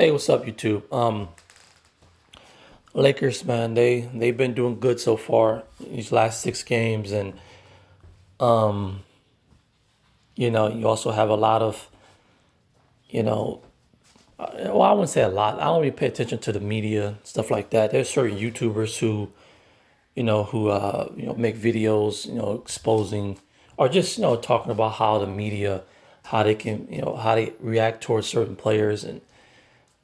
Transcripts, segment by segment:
Hey, what's up, YouTube? Lakers, man, they've been doing good so far these last 6 games, and you also have a lot of, you know, well, I wouldn't say a lot. I don't really pay attention to the media stuff like that. There's certain YouTubers who make videos, exposing or just talking about how the media, how they can, how they react towards certain players, and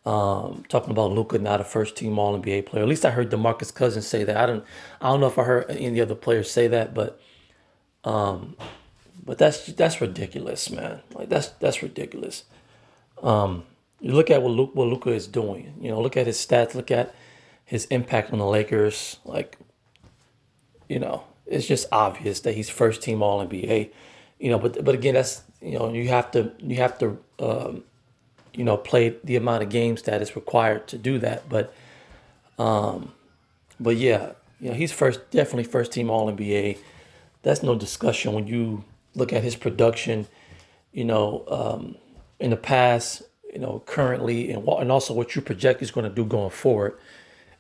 talking about Luka not a first team All NBA player. At least I heard DeMarcus Cousins say that. I don't know if I heard any other players say that, but that's ridiculous, man. Like that's ridiculous. You look at what Luka is doing. Look at his stats. Look at his impact on the Lakers. Like, it's just obvious that he's first team All NBA. But again, that's you have to play the amount of games that is required to do that. But yeah, he's definitely first team All NBA. That's no discussion when you look at his production, you know, um, in the past, currently, and also what you project he's going to do going forward.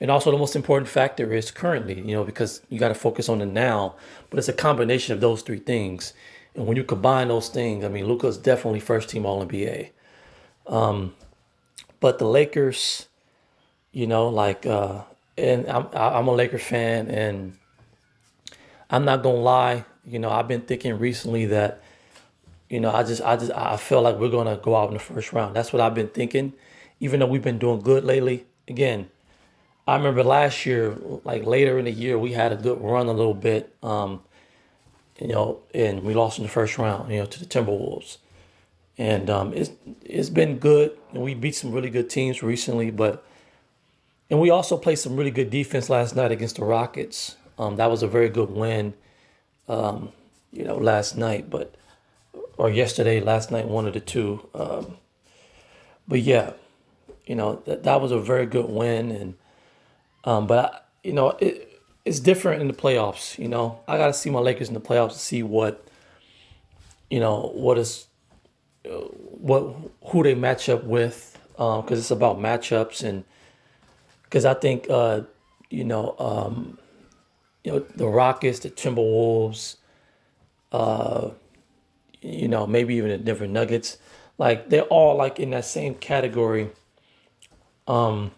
And also, the most important factor is currently, because you got to focus on the now. But it's a combination of those three things. And when you combine those things, I mean, Luka's definitely first team All NBA. But the Lakers, like, and I'm a Laker fan, and I'm not gonna lie. I've been thinking recently that I feel like we're gonna go out in the first round. That's what I've been thinking, even though we've been doing good lately. Again, I remember last year, like later in the year, we had a good run a little bit, and we lost in the first round, to the Timberwolves. And it's been good, and we beat some really good teams recently, and we also played some really good defense last night against the Rockets. That was a very good win, last night, or yesterday, last night, one of the two. But yeah, that was a very good win, and it's different in the playoffs. I got to see my Lakers in the playoffs to see what is what who they match up with, because it's about matchups, and because I think you know the Rockets, the Timberwolves, maybe even the Denver Nuggets, like they're all like in that same category. Even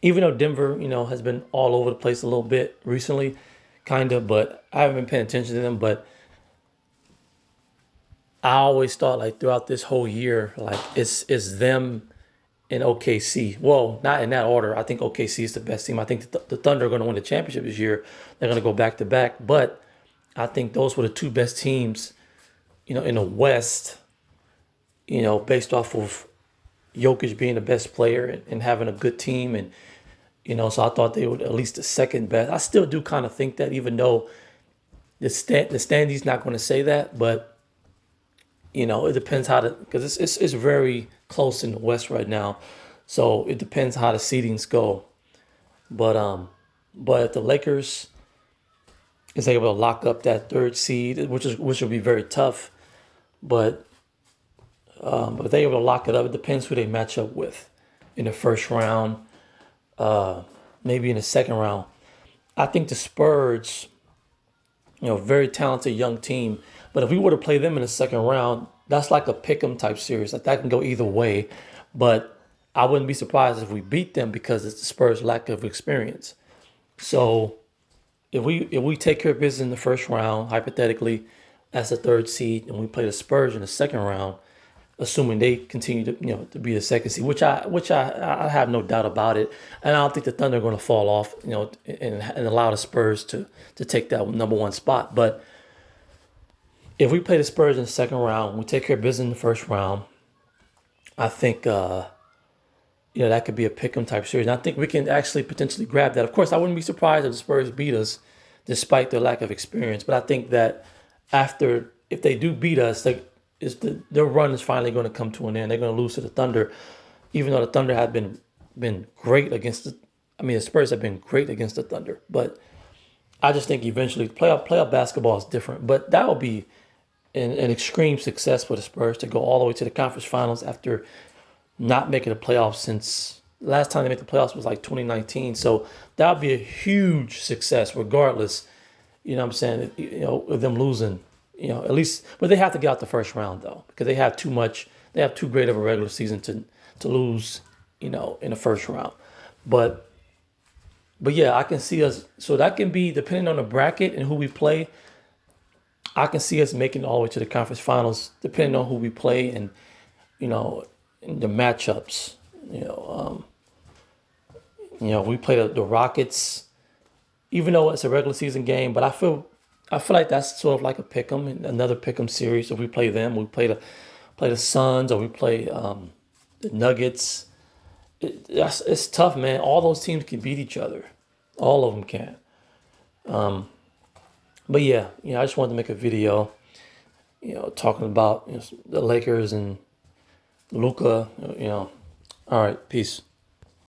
though Denver, has been all over the place a little bit recently, kind of, but I haven't been paying attention to them. But I always thought like throughout this whole year, like it's them and OKC. Well, not in that order. I think OKC is the best team. I think the Thunder are going to win the championship this year. They're going to go back to back. But I think those were the two best teams, in the West, based off of Jokic being the best player, and having a good team. And, so I thought they were at least the second best. I still do kind of think that, even though the standee's not going to say that. But, it depends because it's very close in the West right now. So it depends how the seedings go. But but if the Lakers is able to lock up that third seed, which will be very tough. But if they're able to lock it up, it depends who they match up with in the first round, maybe in the second round. I think the Spurs, very talented young team. But if we were to play them in the second round, that's like a pick 'em type series. Like that can go either way. But I wouldn't be surprised if we beat them because it's the Spurs' lack of experience. So if we take care of business in the first round, hypothetically, as a third seed, and we play the Spurs in the second round, assuming they continue to be the second seed, which I have no doubt about it, and I don't think the Thunder are going to fall off, and allow the Spurs to take that number one spot. But if we play the Spurs in the second round, we take care of business in the first round, I think that could be a pick 'em type series. And I think we can actually potentially grab that. Of course, I wouldn't be surprised if the Spurs beat us despite their lack of experience. But I think that if they do beat us, their run is finally going to come to an end. They're going to lose to the Thunder, even though the Thunder have been great against the. I mean, the Spurs have been great against the Thunder, but I just think eventually playoff basketball is different. But that will be an extreme success for the Spurs to go all the way to the conference finals after not making the playoffs since last time they made the playoffs was like 2019. So that would be a huge success, regardless. You know what I'm saying? Of them losing. At least, but they have to get out the first round though, because they have too much. They have too great of a regular season to lose. In the first round. But yeah, I can see us. So that can be depending on the bracket and who we play. I can see us making it all the way to the conference finals, depending on who we play and you know in the matchups. You know, we play the Rockets, even though it's a regular season game. But I feel like that's sort of like a pick'em, another pick'em series. If we play them, we play the Suns, or we play the Nuggets. It's tough, man. All those teams can beat each other. All of them can. But yeah, I just wanted to make a video, talking about the Lakers and Luka. All right, peace.